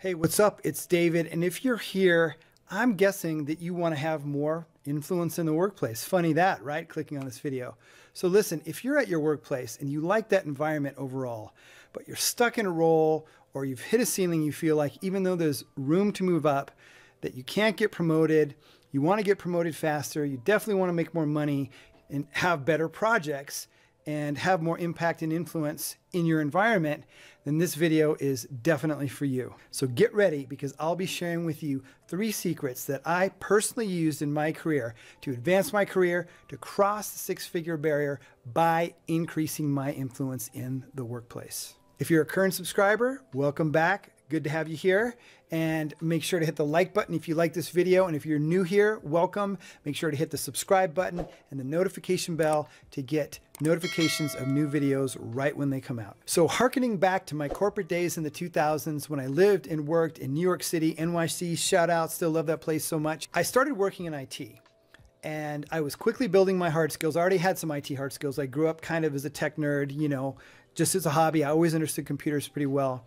Hey, what's up? It's David. And if you're here, I'm guessing that you want to have more influence in the workplace. Funny that, right? Clicking on this video. So listen, if you're at your workplace and you like that environment overall, but you're stuck in a role or you've hit a ceiling, you feel like even though there's room to move up, that you can't get promoted, you want to get promoted faster, you definitely want to make more money and have better projects and have more impact and influence in your environment, then this video is definitely for you. So get ready, because I'll be sharing with you 3 secrets that I personally used in my career to advance my career, to cross the 6-figure barrier by increasing my influence in the workplace. If you're a current subscriber, welcome back. Good to have you here, and make sure to hit the like button if you like this video. And if you're new here, welcome. Make sure to hit the subscribe button and the notification bell to get notifications of new videos right when they come out. So hearkening back to my corporate days in the 2000s when I lived and worked in New York City, NYC, shout out, still love that place so much. I started working in IT. And I was quickly building my hard skills. I already had some IT hard skills. I grew up kind of as a tech nerd, you know, just as a hobby. I always understood computers pretty well.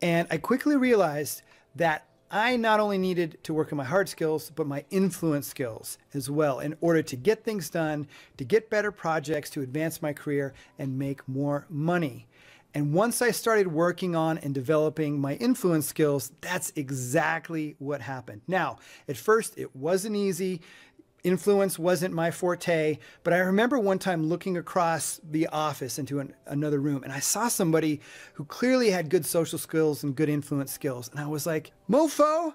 And I quickly realized that I not only needed to work on my hard skills, but my influence skills as well in order to get things done, to get better projects, to advance my career and make more money. And once I started working on and developing my influence skills, that's exactly what happened. Now, at first it wasn't easy. Influence wasn't my forte, but I remember one time looking across the office into another room, and I saw somebody who clearly had good social skills and good influence skills. And I was like, mofo,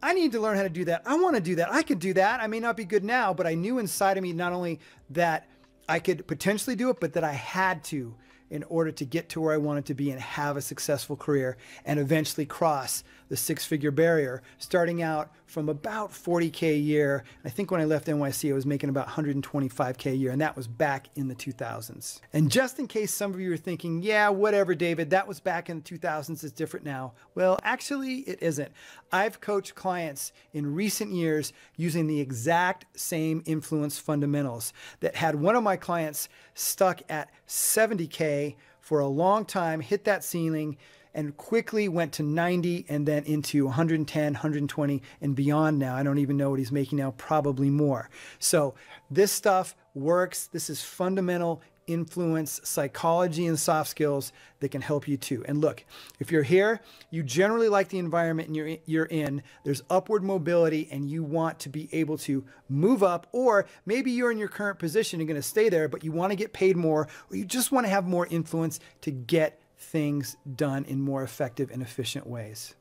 I need to learn how to do that. I want to do that. I could do that. I may not be good now, but I knew inside of me not only that I could potentially do it, but that I had to in order to get to where I wanted to be and have a successful career and eventually cross the 6-figure barrier, starting out from about 40K a year. I think when I left NYC, I was making about 125K a year, and that was back in the 2000s. And just in case some of you are thinking, yeah, whatever, David, that was back in the 2000s, it's different now. Well, actually, it isn't. I've coached clients in recent years using the exact same influence fundamentals that had one of my clients stuck at 70K for a long time, hit that ceiling, and quickly went to 90 and then into 110, 120 and beyond now. I don't even know what he's making now, probably more. So this stuff works. This is fundamental influence psychology and soft skills that can help you too. And look, if you're here, you generally like the environment you're in, there's upward mobility and you want to be able to move up, or maybe you're in your current position, you're going to stay there, but you want to get paid more, or you just want to have more influence to get things done in more effective and efficient ways.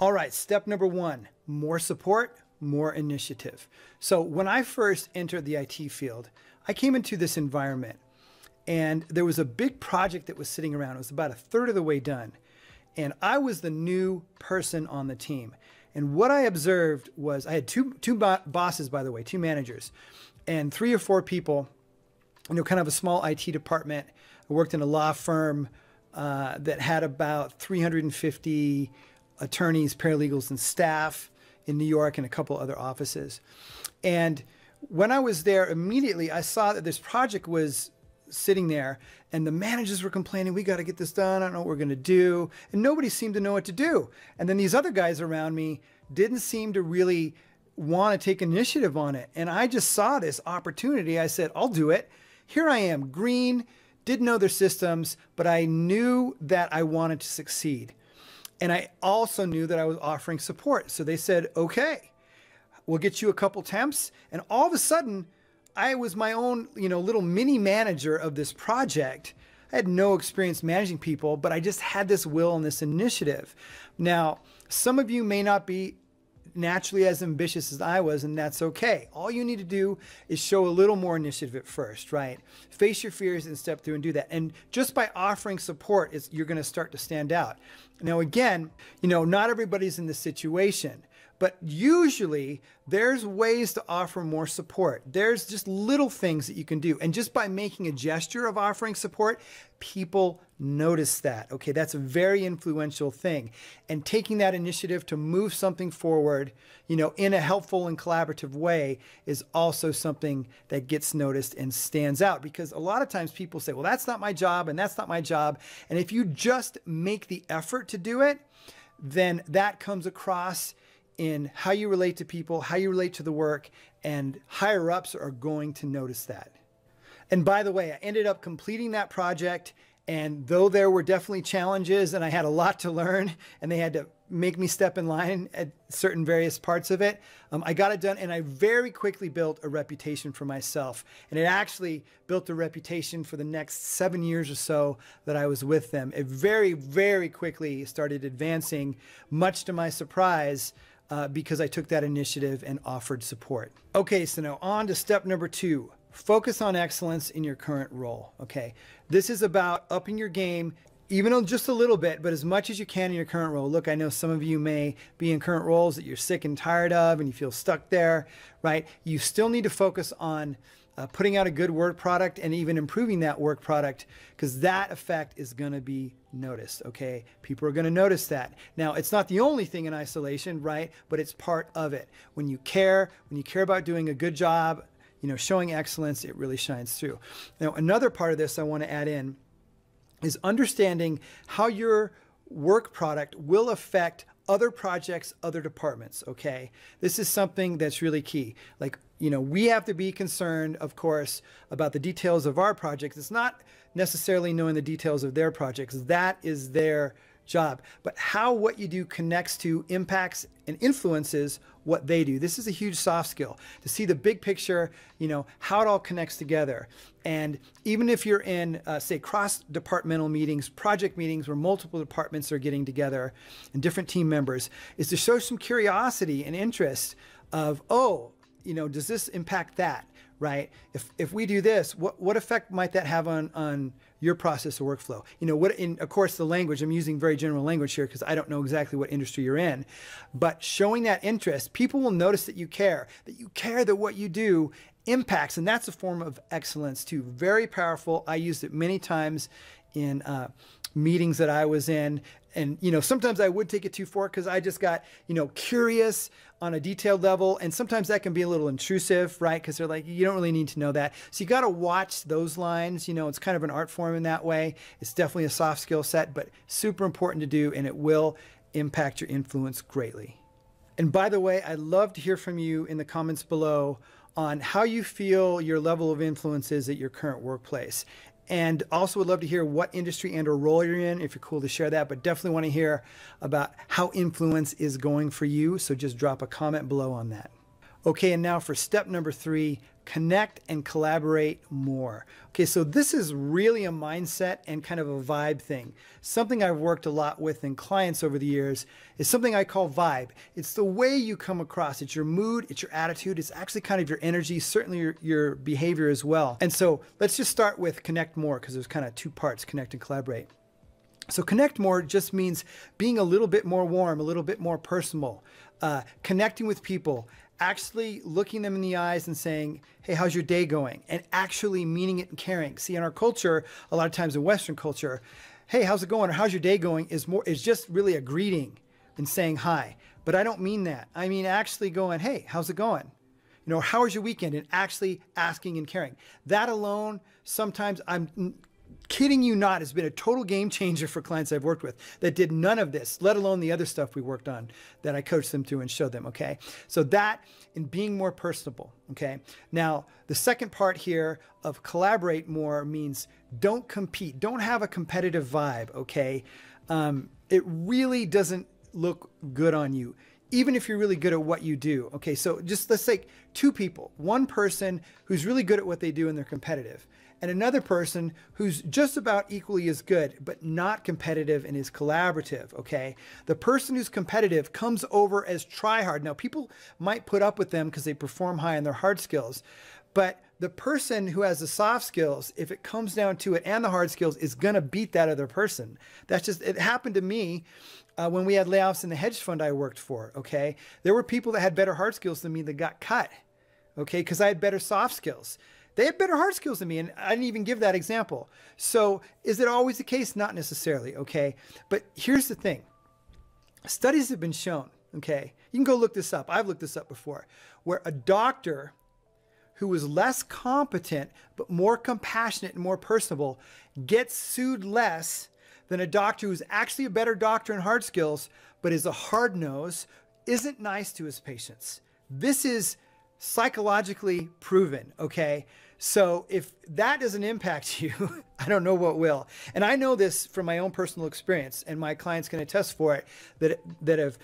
All right, step number 1, more support, more initiative. So when I first entered the IT field, I came into this environment and there was a big project that was sitting around. It was about 1/3 of the way done. And I was the new person on the team. And what I observed was I had two bosses, by the way, 2 managers, and 3 or 4 people, you know, kind of a small IT department. I worked in a law firm that had about 350 attorneys, paralegals, and staff in New York and a couple other offices. And when I was there, immediately I saw that this project was sitting there and the managers were complaining, we got to get this done. I don't know what we're going to do. And nobody seemed to know what to do. And then these other guys around me didn't seem to really want to take initiative on it. And I just saw this opportunity. I said, I'll do it. Here I am, green, didn't know their systems, but I knew that I wanted to succeed. And I also knew that I was offering support. So they said, okay, we'll get you a couple temps. And all of a sudden, I was my own, you know, little mini manager of this project. I had no experience managing people, but I just had this will and this initiative. Now, some of you may not be naturally as ambitious as I was, and that's okay. All you need to do is show a little more initiative at first, right? Face your fears and step through and do that. And just by offering support, you're going to start to stand out. Now, again, you know, not everybody's in this situation, but usually there's ways to offer more support. There's just little things that you can do. And just by making a gesture of offering support, people notice that. Okay, that's a very influential thing. And taking that initiative to move something forward, you know, in a helpful and collaborative way is also something that gets noticed and stands out, because a lot of times people say, well, that's not my job and that's not my job. And if you just make the effort to do it, then that comes across in how you relate to people, how you relate to the work, and higher ups are going to notice that. And by the way, I ended up completing that project, and though there were definitely challenges and I had a lot to learn and they had to make me step in line at certain various parts of it, I got it done, and I very quickly built a reputation for myself. And it actually built a reputation for the next 7 years or so that I was with them. It very, very quickly started advancing, much to my surprise, because I took that initiative and offered support. Okay, so now on to step number 2. Focus on excellence in your current role, okay? This is about upping your game, even just a little bit, but as much as you can in your current role. Look, I know some of you may be in current roles that you're sick and tired of and you feel stuck there, right? You still need to focus on putting out a good work product and even improving that work product, because that effect is going to be noticed, okay? People are going to notice that. Now, it's not the only thing in isolation, right? But it's part of it. When you care about doing a good job, you know, showing excellence, it really shines through. Now, another part of this I want to add in is understanding how your work product will affect other projects, other departments, okay? This is something that's really key. Like, you know, we have to be concerned, of course, about the details of our projects. It's not necessarily knowing the details of their projects. That is their job. But how what you do connects to, impacts, and influences what they do. This is a huge soft skill, to see the big picture, you know, how it all connects together. And even if you're in, say, cross-departmental meetings, project meetings where multiple departments are getting together and different team members, is to show some curiosity and interest of, oh, you know, does this impact that, right? If we do this, what effect might that have on your process or workflow? You know, of course, the language, I'm using very general language here because I don't know exactly what industry you're in, but showing that interest, people will notice that you care that what you do impacts, and that's a form of excellence too. Very powerful. I used it many times in meetings that I was in. And, you know, sometimes I would take it too far because I just got, you know, curious on a detailed level. And sometimes that can be a little intrusive, right? Because they're like, you don't really need to know that. So you got to watch those lines. You know, it's kind of an art form in that way. It's definitely a soft skill set, but super important to do. And it will impact your influence greatly. And by the way, I'd love to hear from you in the comments below on how you feel your level of influence is at your current workplace. And also would love to hear what industry and or role you're in, if you're cool to share that, but definitely want to hear about how influence is going for you. So just drop a comment below on that. Okay, and now for step number 3, connect and collaborate more. Okay, so this is really a mindset and kind of a vibe thing. Something I've worked a lot with in clients over the years is something I call vibe. It's the way you come across. It's your mood, it's your attitude, it's actually kind of your energy, certainly your behavior as well. And so let's just start with connect more, because there's kind of 2 parts, connect and collaborate. So connect more just means being a little bit more warm, a little bit more personal, connecting with people, actually looking them in the eyes and saying, hey, how's your day going? And actually meaning it and caring. See, in our culture, a lot of times in Western culture, hey, how's it going? Or how's your day going is just really a greeting and saying hi. But I don't mean that. I mean actually going, hey, how's it going? You know, how was your weekend? And actually asking and caring. That alone, sometimes I'm kidding you not, has been a total game changer for clients I've worked with that did none of this, let alone the other stuff we worked on that I coached them through and showed them, okay? So that and being more personable, okay? Now, the second part here of collaborate more means don't compete. Don't have a competitive vibe, okay? It really doesn't look good on you, even if you're really good at what you do, okay? So just let's say 2 people, one person who's really good at what they do and they're competitive, and another person who's just about equally as good, but not competitive and is collaborative, okay? The person who's competitive comes over as try hard. Now, people might put up with them because they perform high in their hard skills, but the person who has the soft skills, if it comes down to it, and the hard skills, is gonna beat that other person. That's just, it happened to me when we had layoffs in the hedge fund I worked for, okay? There were people that had better hard skills than me that got cut, okay? Because I had better soft skills. They had better hard skills than me, and I didn't even give that example. So is it always the case? Not necessarily, okay? But here's the thing. Studies have been shown, okay? You can go look this up. I've looked this up before, where a doctor who was less competent but more compassionate and more personable gets sued less than a doctor who's actually a better doctor in hard skills, but is a hard nose, isn't nice to his patients. This is psychologically proven, okay? So if that doesn't impact you, I don't know what will. And I know this from my own personal experience, and my clients can attest for it that have,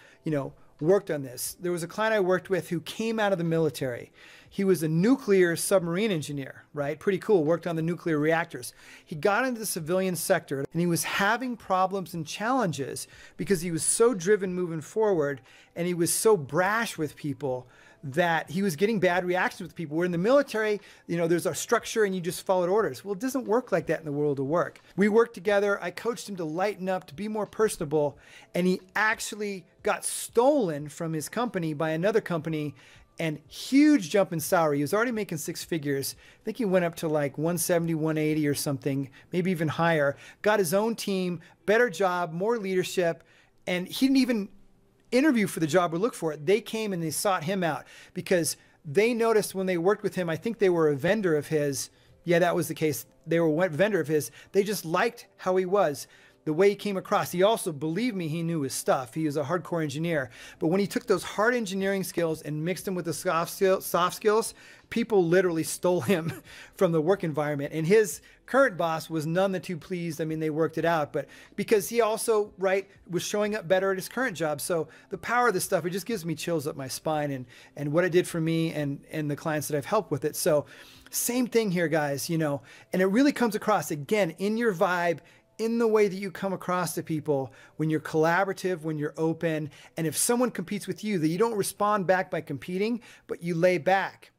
worked on this. There was a client I worked with who came out of the military. He was a nuclear submarine engineer, right? Pretty cool, worked on the nuclear reactors. He got into the civilian sector and he was having problems and challenges because he was so driven moving forward and he was so brash with people that he was getting bad reactions with people. Where in the military, there's a structure and you just followed orders. Well, it doesn't work like that in the world of work. We worked together. I coached him to lighten up, to be more personable, and he actually got stolen from his company by another company, and huge jump in salary. He was already making six figures. I think he went up to like 170, 180 or something, maybe even higher. Got his own team, better job, more leadership, and he didn't even interview for the job or look for it. They came and they sought him out because they noticed when they worked with him, I think they were a vendor of his. Yeah, that was the case. They were a vendor of his. They just liked how he was, the way he came across. He also, believe me, he knew his stuff. He was a hardcore engineer. But when he took those hard engineering skills and mixed them with the soft skills, people literally stole him from the work environment. And his current boss was none the too pleased. I mean, they worked it out, but because he also, was showing up better at his current job. So the power of this stuff, it just gives me chills up my spine and what it did for me and the clients that I've helped with it. So same thing here, guys, and it really comes across again in your vibe, in the way that you come across to people when you're collaborative, when you're open. And if someone competes with you, that you don't respond back by competing, but you lay back.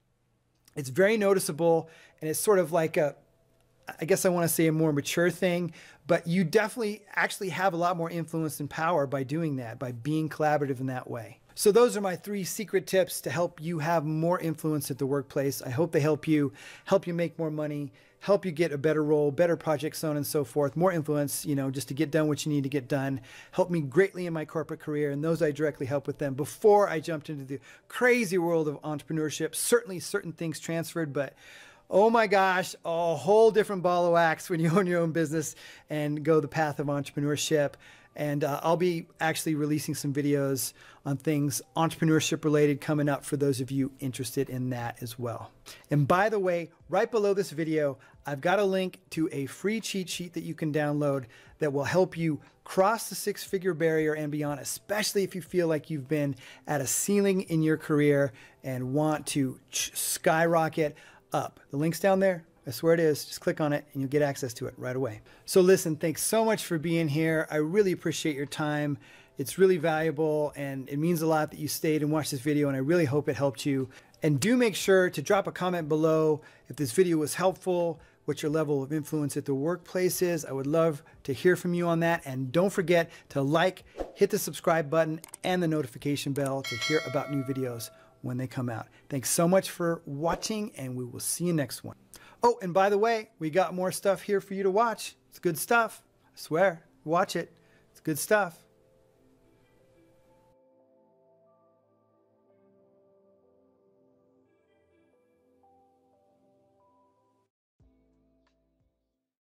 It's very noticeable. And it's sort of like I guess I want to say a more mature thing, but you definitely actually have a lot more influence and power by doing that, by being collaborative in that way. So those are my 3 secret tips to help you have more influence at the workplace. I hope they help you make more money, help you get a better role, better project, so on and so forth, more influence, just to get done what you need to get done. Helped me greatly in my corporate career, and those I directly helped with them before I jumped into the crazy world of entrepreneurship. Certainly certain things transferred, but oh my gosh, a whole different ball of wax when you own your own business and go the path of entrepreneurship. And I'll be actually releasing some videos on things entrepreneurship related coming up for those of you interested in that as well. And by the way, right below this video, I've got a link to a free cheat sheet that you can download that will help you cross the 6-figure barrier and beyond, especially if you feel like you've been at a ceiling in your career and want to skyrocket up. The link's down there. I swear it is. Just click on it and you'll get access to it right away. So listen, thanks so much for being here. I really appreciate your time. It's really valuable and it means a lot that you stayed and watched this video, and I really hope it helped you. And do make sure to drop a comment below if this video was helpful, what your level of influence at the workplace is. I would love to hear from you on that. And don't forget to hit the subscribe button and the notification bell to hear about new videos when they come out. Thanks so much for watching, and we will see you next one. Oh, and by the way, we got more stuff here for you to watch. It's good stuff. I swear. Watch it. It's good stuff.